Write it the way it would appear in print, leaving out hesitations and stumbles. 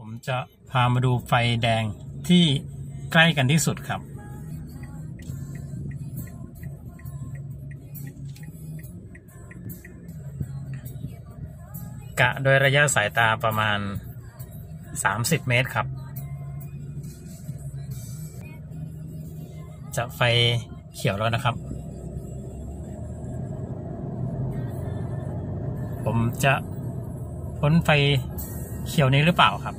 ผมจะพามาดูไฟแดงที่ใกล้กันที่สุดครับกะโดยระยะสายตาประมาณ30 เมตรครับจะไฟเขียวแล้วนะครับผมจะพ้นไฟเขียวนี้หรือเปล่าครับ